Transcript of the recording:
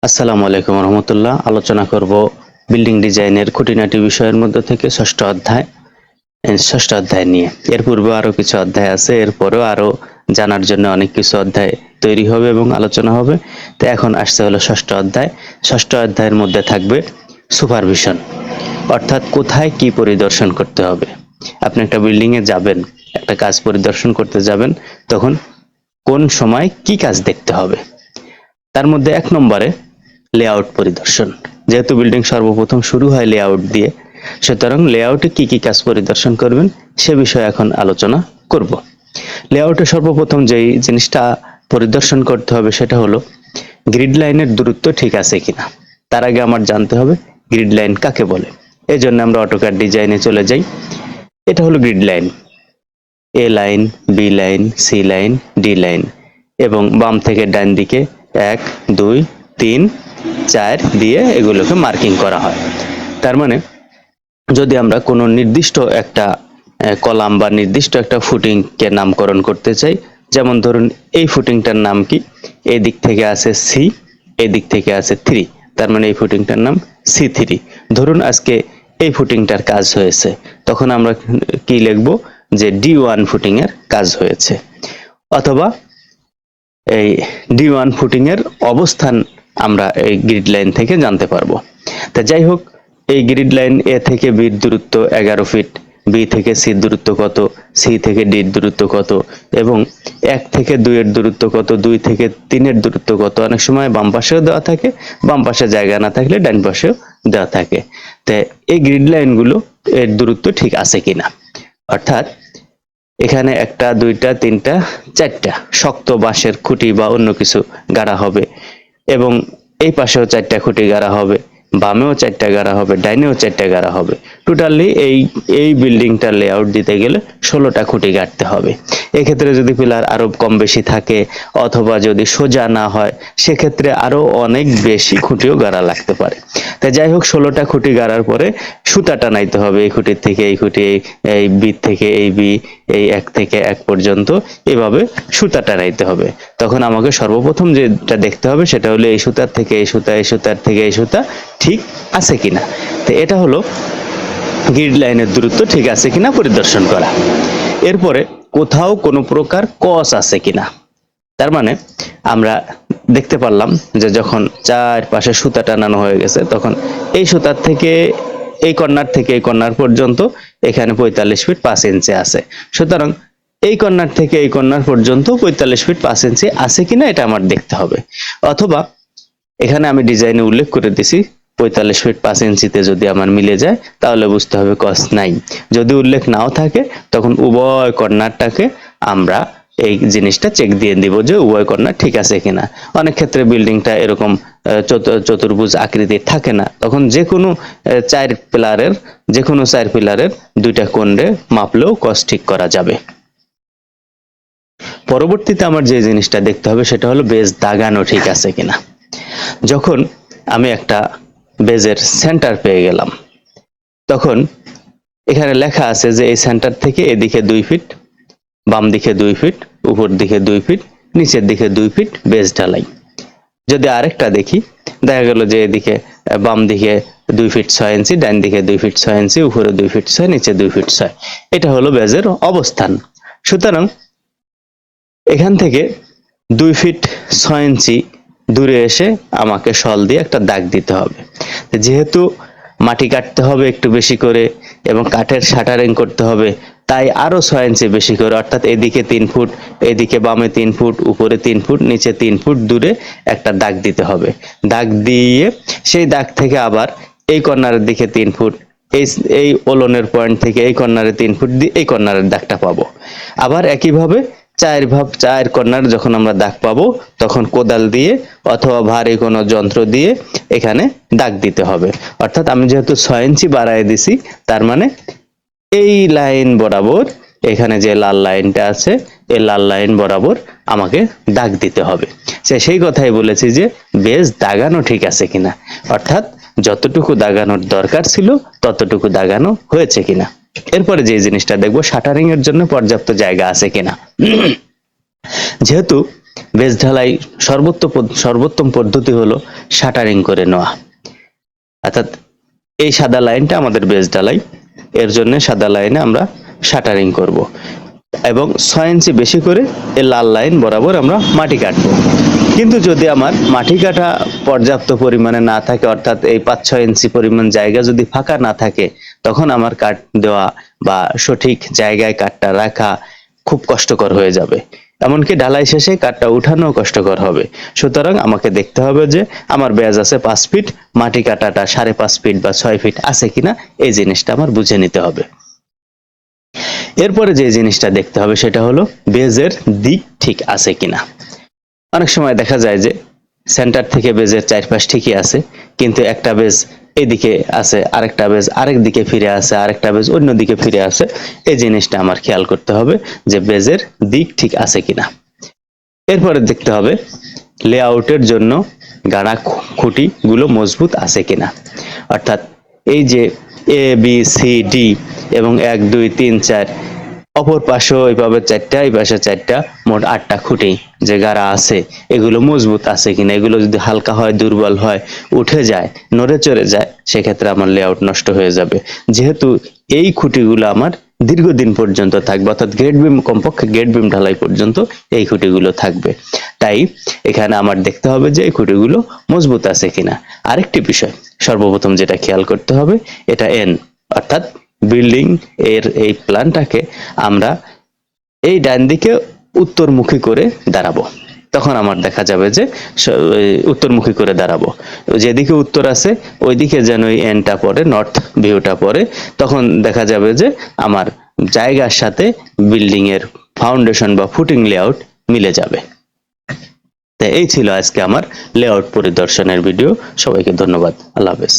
আসসালামু আলাইকুম রহমতুল্লাহ। আলোচনা করব বিল্ডিং ডিজাইনের খুঁটিনাটি বিষয়ের মধ্যে থেকে ষষ্ঠ অধ্যায় নিয়ে। এর পূর্বে আরো কিছু অধ্যায় আছে, এরপরেও আরো জানার জন্য অনেক কিছু অধ্যায় তৈরি হবে এবং আলোচনা হবে। তো এখন আসছে হলো ষষ্ঠ অধ্যায়। ষষ্ঠ অধ্যায়ের মধ্যে থাকবে সুপারভিশন, অর্থাৎ কোথায় কি পরিদর্শন করতে হবে। আপনি একটা বিল্ডিং এ যাবেন, একটা কাজ পরিদর্শন করতে যাবেন, তখন কোন সময় কি কাজ দেখতে হবে। তার মধ্যে 1 নম্বরে লেআউট পরিদর্শন। যেহেতু বিল্ডিং সর্বপ্রথম শুরু হয় লেআউট দিয়ে, সুতরাং লেআউটে কি কি কাজ পরিদর্শন করবেন সে বিষয়ে এখন আলোচনা করব। লেআউটে সর্বপ্রথম যেই জিনিসটা পরিদর্শন করতে হবে সেটা হলো গ্রিড লাইনের দূরত্ব ঠিক আছে কিনা। তার আগে আমার জানতে হবে গ্রিড লাইন কাকে বলে। এই জন্য আমরা অটোক্যাড ডিজাইনে চলে যাই। এটা হলো grid line, A line, B line, C line, D line, এবং বাম থেকে ডান দিকে 1 2 3 4 দিয়ে এগুলোকে মার্কিং করা হয়। তার মানে যদি আমরা কোনো নির্দিষ্ট একটা কলাম বা নির্দিষ্ট একটা ফুটিং কে নামকরণ করতে চাই, যেমন ধরুন এই ফুটিংটার নাম কি, এই দিক থেকে আছে সি, এই দিক থেকে আছে 3, তার মানে এই ফুটিংটার নাম C3। ধরুন আজকে এই ফুটিংটার কাজ হয়েছে, তখন আমরা কি লিখব যে D1 ফুটিং এর কাজ হয়েছে, অথবা এই D1 ফুটিং এর অবস্থান আমরা এই গ্রিড লাইন থেকে জানতে পারবো। তা যাই হোক, এই গ্রিড লাইন এ থেকে বি দূরত্ব 11 ফিট, বি থেকে সি দূরত্ব কত, সি থেকে ডি দূরত্ব কত, এবং 1 থেকে 2 এর দূরত্ব কত, 2 থেকে 3 এর দূরত্ব কত। অনেক সময় বাম পাশেও দেওয়া থাকে, বাম পাশে জায়গা না থাকলে ডান পাশেও দেওয়া থাকে। তা এই গ্রিড লাইনগুলো এর দূরত্ব ঠিক আছে কিনা, অর্থাৎ এখানে 1 2 3 4টা শক্ত বাঁশের খুঁটি বা অন্য কিছু গাড়া হবে, এবং এই পাশেও 4টা খুঁটি গাড়া হবে, বামেও 4টা গাড়া হবে, ডাইনেও 4টা গাড়া হবে। টোটালি এই বিল্ডিংটা লেআউট দিতে গেলে 16টা খুঁটি গাড়তে হবে। এক্ষেত্রে যদি পিলার আরো কম বেশি থাকে অথবা যদি সোজা না হয়, সেক্ষেত্রে আরো অনেক বেশি খুঁটিও গাড়া লাগতে পারে। তাই যাই হোক, 16টা খুঁটি গাড়ার পরে সুতা টানাইতে হবে, এই খুঁটির থেকে এই খুঁটি, এই বি থেকে এই বি, এই 1 থেকে 1 পর্যন্ত এভাবে সুতা টানাইতে হবে। তখন আমাকে সর্বপ্রথম যেটা দেখতে হবে সেটা হলো এই সুতার থেকে এই সুতা, এই সুতার থেকে এই সুতা ঠিক আছে কিনা। তো এটা হলো গ্রিড লাইনের দূরত্ব ঠিক আছে কিনা পরিদর্শন করা। এরপরে কোথাও কোনো প্রকার কস আছে কিনা। তার মানে আমরা দেখতে পারলাম যে যখন চারপাশে সুতা টানানো হয়ে গেছে, তখন এই সুতার থেকে এই কর্নার থেকে এই কর্নার পর্যন্ত এখানে 45 ফিট 5 ইঞ্চি আছে। সুতরাং এই কর্নার থেকে এই কর্নার পর্যন্ত 45 ফিট 5 ইঞ্চি আছে কিনা এটা আমার দেখতে হবে। অথবা এখানে আমি ডিজাইনে উল্লেখ করে দিছি 45 ফিট 5 ইঞ্চিতে যদি আমার মিলে যায় তাহলে বুঝতে হবে কস নাই। যদি উল্লেখ নাও থাকে তখন উভয় কর্নারটাকে আমরা এই জিনিসটা চেক দিয়ে দিব যে উভয় কর্নার ঠিক আছে কিনা। অনেক ক্ষেত্রে বিল্ডিংটা এরকম চতুর্ভুজ আকৃতির থাকে না, তখন যে কোনো 4 পিলারের 2টা কোণে মাপলেও কস ঠিক করা যাবে। পরবর্তীতে আমার যে জিনিসটা দেখতে হবে সেটা হলো বেজ দাগানো ঠিক আছে কিনা। যখন আমি একটা বেজের সেন্টার পেয়ে গেলাম, তখন এখানে লেখা আছে যে এই সেন্টার থেকে এদিকে 2 ফিট, বাম দিকে 2 ফিট, উপর দিকে 2 ফিট, নিচের দিকে 2 ফিট বেজ ঢালাই। যদি আরেকটা দেখি, দেখা গেল যে এদিকে বাম দিকে 2 ফিট 6 ইঞ্চি, ডান দিকে 2 ফিট 6 ইঞ্চি, উপরে 2 ফিট 6, নিচে 2 ফিট 6। এটা হলো বেজের অবস্থান। সুতরাং এখান থেকে 2 ফিট 6 ইঞ্চি দূরে এসে আমাকে শল দিয়ে একটা দাগ দিতে হবে। যেহেতু মাটি কাটতে হবে একটু বেশি করে এবং কাঠের শাটারিং করতে হবে, তাই আরো 6 ইঞ্চি বেশি করে, অর্থাৎ এদিকে 3 ফুট, এদিকে বামে 3 ফুট, উপরে 3 ফুট, নিচে 3 ফুট দূরে একটা দাগ দিতে হবে। দাগ দিয়ে সেই দাগ থেকে আবার এই কর্নারের দিকে 3 ফুট, এই ওলনের পয়েন্ট থেকে এই কর্নারে 3 ফুট দিয়ে এই কর্নারের দাগটা পাবো। আবার একইভাবে 4 কর্নার যখন আমরা দাগ পাবো, তখন কোদাল দিয়ে অথবা ভারী কোনো যন্ত্র দিয়ে এখানে দাগ দিতে হবে। অর্থাৎ আমি যেহেতু 6 ইঞ্চি বাড়ায় দিছি, তার মানে এই লাইন বরাবর, এখানে যে লাল লাইনটা আছে এই লাল লাইন বরাবর আমাকে দাগ দিতে হবে। সেই কথাই বলেছি যে বেজ দাগানো ঠিক আছে কিনা, অর্থাৎ যতটুকু দাগানোর দরকার ছিল ততটুকু দাগানো হয়েছে কিনা। এরপরে যে জিনিসটা দেখবো, শাটারিং এর জন্য পর্যাপ্ত জায়গা আছে কিনা। যেহেতু বেজ ঢালাই সর্বোত্তম পদ্ধতি হলো শাটারিং করে নেওয়া। অর্থাৎ এই সাদা লাইনটা আমাদের বেজ ঢালাই, এর জন্য সাদা লাইনে আমরা শাটারিং করব এবং 6 ইঞ্চি বেশি করে এই লাল লাইন বরাবর আমরা মাটি কাটবো। কিন্তু যদি আমার মাটি কাটা পর্যাপ্ত পরিমাণে না থাকে, অর্থাৎ এই 5-6 ইঞ্চি পরিমাণ জায়গা যদি ফাঁকা না থাকে, তখন আমার কাট দেওয়া বা সঠিক জায়গায় কাটটা রাখা খুব কষ্টকর হয়ে যাবে, এমনকি ঢালাই শেষে কাটটা উঠানো কষ্টকর হবে। সুতরাং আমাকে দেখতে হবে যে আমার বেজ আছে 5 ফিট, মাটি কাটাটা 5.5 ফিট বা 6 ফিট আছে কিনা, এই জিনিসটা আমার বুঝে নিতে হবে। এরপরে যে জিনিসটা দেখতে হবে সেটা হলো বেজের দিক ঠিক আছে কিনা। অনেক সময় দেখা যায় যে সেন্টার থেকে বেজের চারপাশ ঠিকই আছে, কিন্তু একটা বেজ এদিকে আছে, আরেকটা বেজ আরেক দিকে ফিরে আছে, আরেকটা বেজ অন্য দিকে ফিরে আছে। এই জিনিসটা আমার খেয়াল করতে হবে যে বেজের দিক ঠিক আছে কিনা। এরপরে দেখতে হবে লেআউটের জন্য গাড়া খুঁটি গুলো মজবুত আছে কিনা। অর্থাৎ এই যে এ বি সি ডি এবং 1 2 3 4 অপর পাশেও এইভাবে 4টা, এই পাশে 4টা, মোট 8টা খুঁটি যে গাড়া আছে, এগুলো মজবুত আছে কিনা। এগুলো যদি হালকা হয়, দুর্বল হয়, উঠে যায়, নড়ে চড়ে যায়, সেক্ষেত্রে আমার লেআউট নষ্ট হয়ে যাবে। যেহেতু এই খুঁটিগুলো আমার দীর্ঘদিন পর্যন্ত থাকবে, অর্থাৎ গ্রেড বিম, কমপক্ষে গ্রেড বিম ঢালাই পর্যন্ত এই খুঁটিগুলো থাকবে। তাই এখানে আমার দেখতে হবে যে এই খুঁটিগুলো মজবুত আছে কিনা। আরেকটি বিষয় সর্বপ্রথম যেটা খেয়াল করতে হবে, এটা এন, অর্থাৎ বিল্ডিং এর এই প্ল্যানটাকে আমরা এই ডান দিকে উত্তরমুখী করে দাঁড়াবো। তখন আমার দেখা যাবে যে উত্তরমুখী করে দাঁড়াবো, যেদিকে উত্তর আছে ওইদিকে যেন ওই এনটা পড়ে, নর্থ ভিউটা পড়ে। তখন দেখা যাবে যে আমার জায়গার সাথে বিল্ডিং এর ফাউন্ডেশন বা ফুটিং লেআউট মিলে যাবে। তাই এই ছিল আজকে আমার লেআউট পরিদর্শনের ভিডিও। সবাইকে ধন্যবাদ। আল্লাহ হাফেজ।